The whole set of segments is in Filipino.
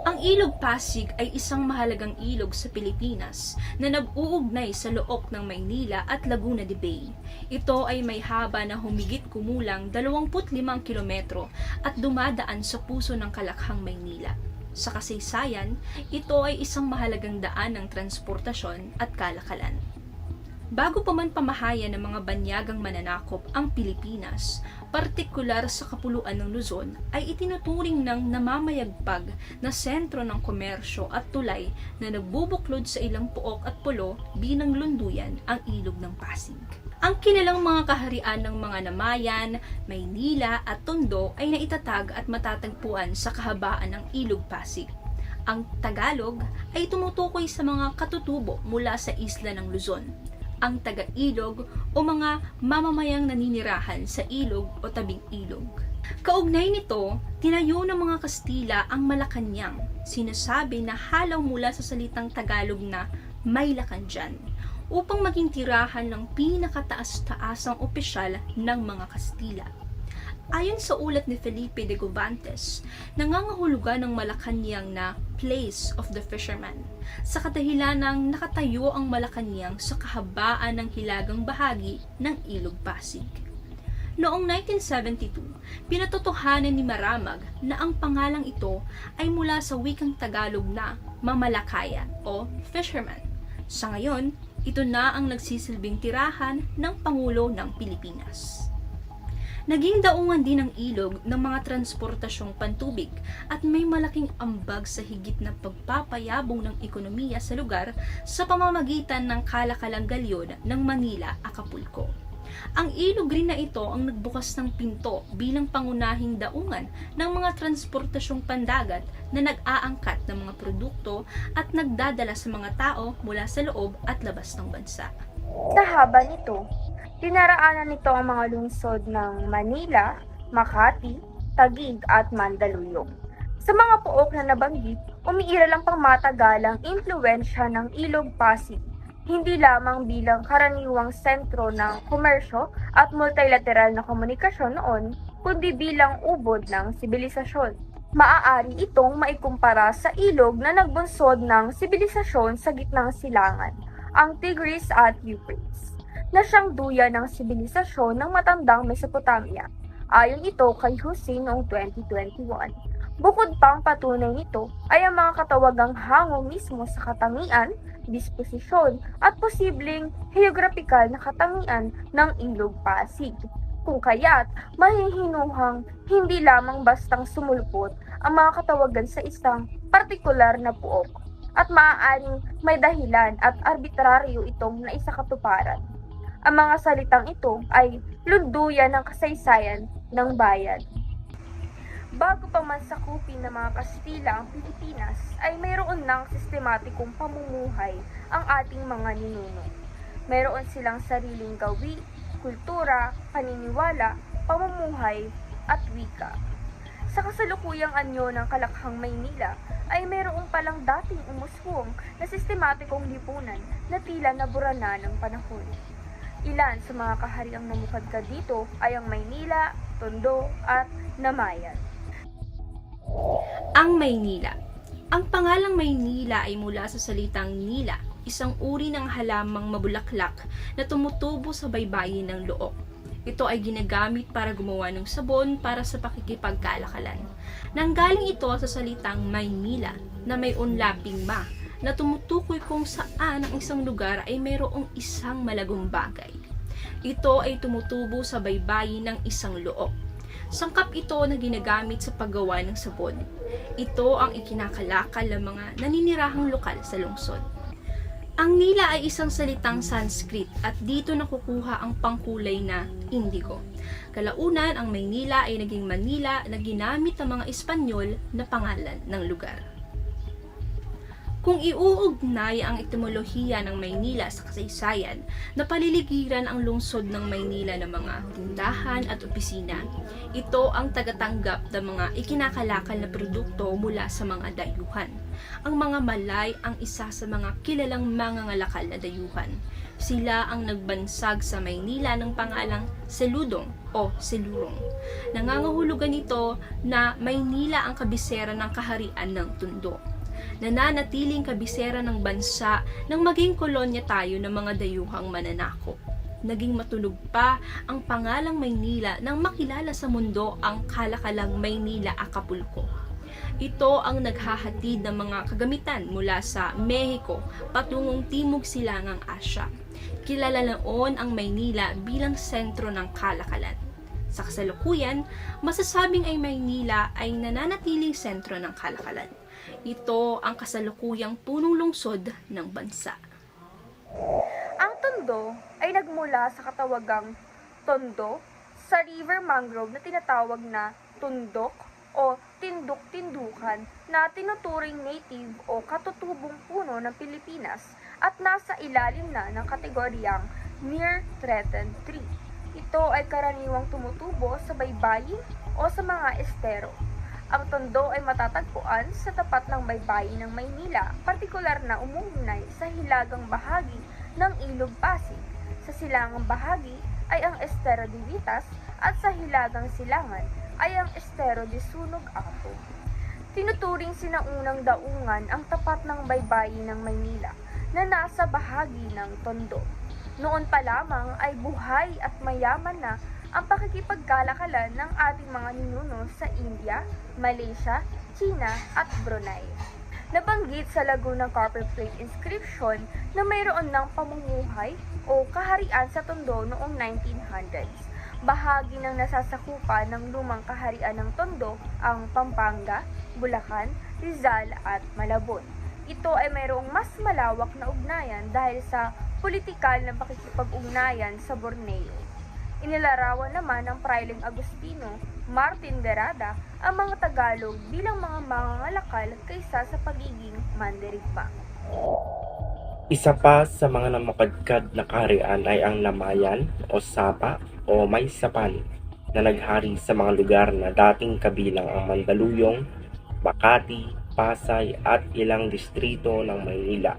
Ang Ilog Pasig ay isang mahalagang ilog sa Pilipinas na nag-uugnay sa loob ng Maynila at Laguna de Bay. Ito ay may haba na humigit kumulang 25 kilometro at dumadaan sa puso ng Kalakhang, Maynila. Sa kasaysayan, ito ay isang mahalagang daan ng transportasyon at kalakalan. Bago pa man pamahayan ng mga banyagang mananakop ang Pilipinas, partikular sa kapuluan ng Luzon, ay itinuturing ng namamayagpag na sentro ng komersyo at tulay na nagbubuklod sa ilang pook at pulo bilang lunduyan ang Ilog ng Pasig. Ang kilalang mga kaharian ng mga Namayan, Maynila at Tondo ay naitatag at matatagpuan sa kahabaan ng Ilog Pasig. Ang Tagalog ay tumutukoy sa mga katutubo mula sa isla ng Luzon. Ang taga-ilog o mga mamamayang naninirahan sa ilog o tabing ilog. Kaugnay nito, tinayo ng mga Kastila ang Malacanang, sinasabi na halaw mula sa salitang Tagalog na may Lacandian, upang maging tirahan ng pinakataas-taasang opisyal ng mga Kastila. Ayon sa ulat ni Felipe de Govantes, nangangahulugan ng Malacanang na Place of the Fisherman, sa kadahilanang nakatayo ang Malacanang sa kahabaan ng hilagang bahagi ng Ilog Pasig. Noong 1972, pinatotohanan ni Maramag na ang pangalang ito ay mula sa wikang Tagalog na mamalakaya o fisherman. Sa ngayon, ito na ang nagsisilbing tirahan ng Pangulo ng Pilipinas. Naging daungan din ang ilog ng mga transportasyong pantubig at may malaking ambag sa higit na pagpapayabong ng ekonomiya sa lugar sa pamamagitan ng kalakalang galyon ng Manila, Acapulco. Ang ilog rin na ito ang nagbukas ng pinto bilang pangunahing daungan ng mga transportasyong pandagat na nag-aangkat ng mga produkto at nagdadala sa mga tao mula sa loob at labas ng bansa. Sa haba nito, dinaraanan nito ang mga lungsod ng Manila, Makati, Taguig at Mandaluyong. Sa mga pook na nabanggit, umiiral ang pangmatagalang impluwensya ng Ilog Pasig, hindi lamang bilang karaniwang sentro ng komersyo at multilateral na komunikasyon noon, kundi bilang ubod ng sibilisasyon. Maaari itong maikumpara sa ilog na nagbunsod ng sibilisasyon sa gitnang silangan, ang Tigris at Euphrates, na siyang duya ng sibilisasyon ng matandang Mesopotamia, ayon ito kay Hussein noong 2021. Bukod pang patunay nito ay ang mga katawagang hango mismo sa katangian, disposisyon at posibleng geograpikal na katangian ng Ilog Pasig. Kung kaya't mahihinuhang hindi lamang bastang sumulpot ang mga katawagan sa isang partikular na puok, at maaaring may dahilan at arbitraryo itong naisakatuparan. Ang mga salitang ito ay lunduyan ng kasaysayan ng bayan. Bago pa man sakupin ng mga Kastila ang Pilipinas, ay mayroon ng sistematikong pamumuhay ang ating mga ninuno. Mayroon silang sariling gawi, kultura, paniniwala, pamumuhay, at wika. Sa kasalukuyang anyo ng Kalakhang, Maynila, ay mayroong palang dating umuswong na sistematikong lipunan na tila nabura na ng panahon. Ilan sa mga kahariang namukadkad dito ay ang Maynila, Tondo, at Namayan. Ang Maynila. Ang pangalang Maynila ay mula sa salitang nila, isang uri ng halamang mabulaklak na tumutubo sa baybayin ng Look. Ito ay ginagamit para gumawa ng sabon para sa pakikipagkalakalan. Nanggaling ito sa salitang Maynila na may unlaping ma, na tumutukoy kung saan ang isang lugar ay mayroong isang malagong bagay. Ito ay tumutubo sa baybayin ng isang Look. Sangkap ito na ginagamit sa paggawa ng sabon. Ito ang ikinakalakal ng mga naninirahang lokal sa lungsod. Ang nila ay isang salitang Sanskrit at dito nakukuha ang pangkulay na indigo. Kalaunan, ang Maynila ay naging Manila na ginamit ng mga Espanyol na pangalan ng lugar. Kung iuugnay ang etimolohiya ng Maynila sa kasaysayan, napaliligiran ang lungsod ng Maynila ng mga tindahan at opisina. Ito ang tagatanggap ng mga ikinakalakal na produkto mula sa mga dayuhan. Ang mga Malay ang isa sa mga kilalang mangangalakal na dayuhan. Sila ang nagbansag sa Maynila ng pangalang Seludong o Silurong. Nangangahulugan ito na Maynila ang kabisera ng kaharian ng Tondo. Nananatiling kabisera ng bansa nang maging kolonya tayo ng mga dayuhang mananakop. Naging matunog pa ang pangalang Maynila nang makilala sa mundo ang kalakalang Maynila Acapulco. Ito ang naghahatid ng mga kagamitan mula sa Mexico patungong Timog Silangang Asya. Kilala noon ang Maynila bilang sentro ng kalakalan. Sa kasalukuyan, masasabing ay Maynila ay nananatiling sentro ng kalakalan. Ito ang kasalukuyang punong lungsod ng bansa. Ang Tondo ay nagmula sa katawagang Tondo sa river mangrove na tinatawag na tundok o tinduk-tindukan na tinuturing native o katutubong puno ng Pilipinas at nasa ilalim na ng kategoryang near threatened tree. Ito ay karaniwang tumutubo sa baybayin o sa mga estero. Ang Tondo ay matatagpuan sa tapat ng baybayin ng Maynila, partikular na umuugnay sa hilagang bahagi ng Ilog Pasig. Sa silangang bahagi ay ang Estero de Vitas at sa hilagang silangan ay ang Estero de Sunog Apo. Tinuturing sinaunang daungan ang tapat ng baybayin ng Maynila na nasa bahagi ng Tondo. Noon pa lamang ay buhay at mayaman na ang pakikipagkalakalan ng ating mga ninuno sa India, Malaysia, China at Brunei. Nabanggit sa Lagunang Copper Plate inscription na mayroon ng pamumuhay o kaharian sa Tondo noong 1900s. Bahagi ng nasasakupan ng lumang kaharian ng Tondo ang Pampanga, Bulacan, Rizal at Malabon. Ito ay mayroong mas malawak na ugnayan dahil sa politikal na pakikipag-ugnayan sa Borneo. Inilarawan naman ng Prailing Agustino, Martin Derada, ang mga Tagalog bilang mga mangangalakal kaysa sa pagiging mandirigma. Isa pa sa mga namakadkad na kaharian ay ang Namayan o Sapa o May Sapan na naghari sa mga lugar na dating kabilang ang Mandaluyong, Makati, Pasay at ilang distrito ng Maynila.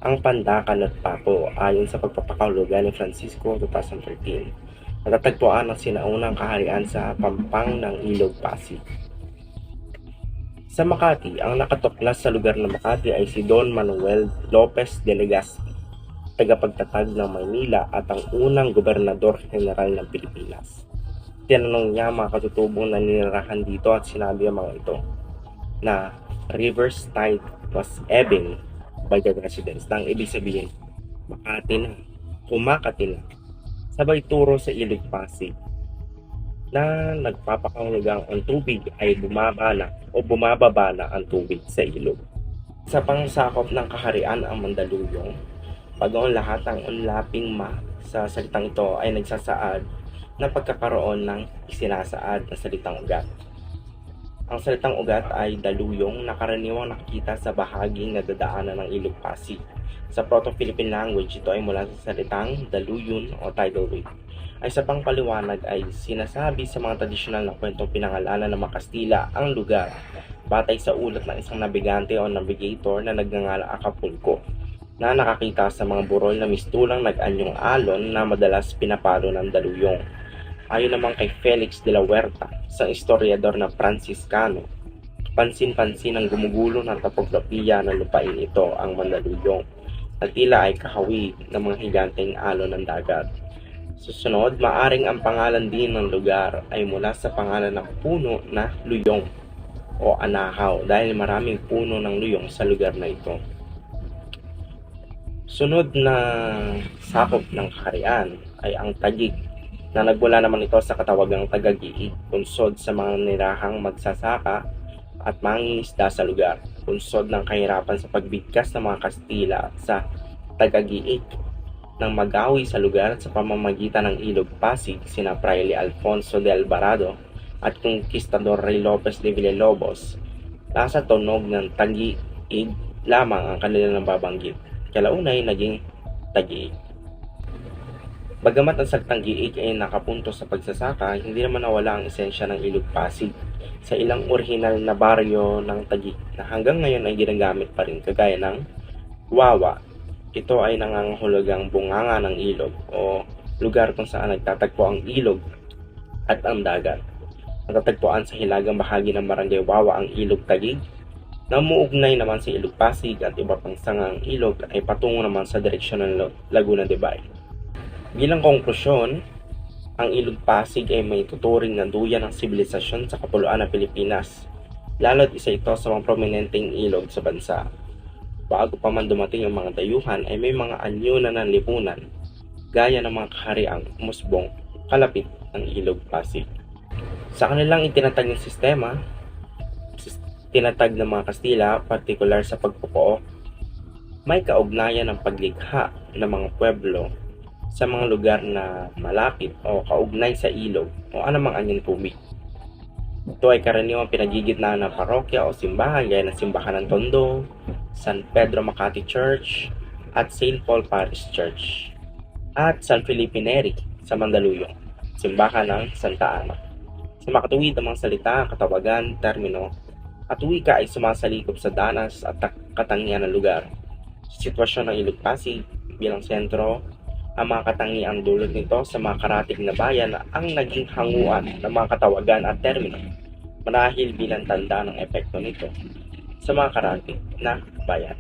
Ang Pandacan at Papo ayon sa pagpapakahulugan ni Francisco 2013. Natatagpuan ang sinaunang kaharian sa pampang ng Ilog Pasig. Sa Makati, ang nakatuklas sa lugar ng Makati ay si Don Manuel Lopez de Legazpi, tagapagtatag ng Maynila at ang unang gobernador general ng Pilipinas. Tinanong niya mga katutubong na ninirahan dito at sinabi ang mga ito na river's tide was ebbing by the residents. Nang ibig sabihin, Makati na, kumakati na. Sabay turo sa Ilog Pasig na nagpapakahulugang ang tubig ay bumaba na o bumababa na ang tubig sa ilog. Sa pangsakop ng kaharian ang Mandaluyong, pagawang lahat ng unlaping ma sa salitang ito ay nagsasaad na pagkakaroon ng isinasaad na salitang ugat. Ang salitang ugat ay daluyong na karaniwang nakikita sa bahaging nadadaanan ng Ilog Pasig. Sa Proto-Philippine language, ito ay mula sa salitang daluyun o tidal wave. Ay sa pangpaliwanag ay sinasabi sa mga tradisyonal na kwentong pinangalanan ng mga Kastila ang lugar batay sa ulat ng isang nabigante o navigator na nagngangalang Acapulco na nakakita sa mga burol na mistulang nag-anyong alon na madalas pinapalo ng daluyong. Ayon naman kay Felix de la Huerta, isang historiador na Franciscano, pansin-pansin ang gumugulo ng topografiya ng lupain ito ang Mandaluyong na tila ay kahawig ng mga higanteng alon ng dagat. Susunod, maaring ang pangalan din ng lugar ay mula sa pangalan ng puno na luyong o anahaw dahil maraming puno ng luyong sa lugar na ito. Sunod na sakop ng kaharian ay ang Taguig na nagmula naman ito sa katawagang Tagagiig, punsod sa mga nirahang magsasaka at mangingisda sa lugar, punsod ng kahirapan sa pagbigkas ng mga Kastila sa Tagagiig ng magawi sa lugar sa pamamagitan ng Ilog Pasig sina Fraile Alfonso de Alvarado at Conquistador Rey Lopez de Villalobos. Nasa tunog ng Taguig lamang ang kanilang nababanggit. Kalaunay naging Tagiig. Bagamat ang salitang giig ay nakapunto sa pagsasaka, hindi naman nawala ang esensya ng Ilog Pasig sa ilang orihinal na baryo ng Taguig na hanggang ngayon ay ginagamit pa rin, kagaya ng Wawa. Ito ay nangangahulugang bunganga ng ilog o lugar kung saan nagtatagpo ang ilog at ang dagat. Natatagpuan sa hilagang bahagi ng Barangay Wawa ang Ilog Taguig, na umuugnay naman sa Ilog Pasig at iba pang sangang ilog ay patungo naman sa direksyon ng Laguna de Bay. Bilang konklusyon, ang Ilog Pasig ay may tuturing na duyan ng sibilisasyon sa kapuluan ng Pilipinas, lalo't isa ito sa mga prominenteng ilog sa bansa. Bago pa man dumating ang mga dayuhan ay may mga anyo na ng lipunan, gaya ng mga kahariang umusbong kalapit ng Ilog Pasig. Sa kanilang itinatag ng sistema, tinatag ng mga Kastila, partikular sa pagpupuo, may kaugnayan ng paglikha ng mga pueblo sa mga lugar na malapit o kaugnay sa ilog o anumang anyong tubig. Ito ay karaniwang pinagigitnaan ng parokya o simbahan gaya ng Simbahan ng Tondo, San Pedro Makati Church at St. Paul Parish Church, at San Felipe Neri sa Mandaluyong, Simbahan ng Santa Ana. Sa makatuwid ang mga salita, katawagan, termino at wika ay sumasalikop sa danas at katangian ng lugar. Sa sitwasyon ng Ilog Pasig bilang sentro, ang mga katangiang dulot nito sa mga karatig na bayan ang naging hanguan ng mga katawagan at termino, marahil bilang tanda ng epekto nito sa mga karatig na bayan.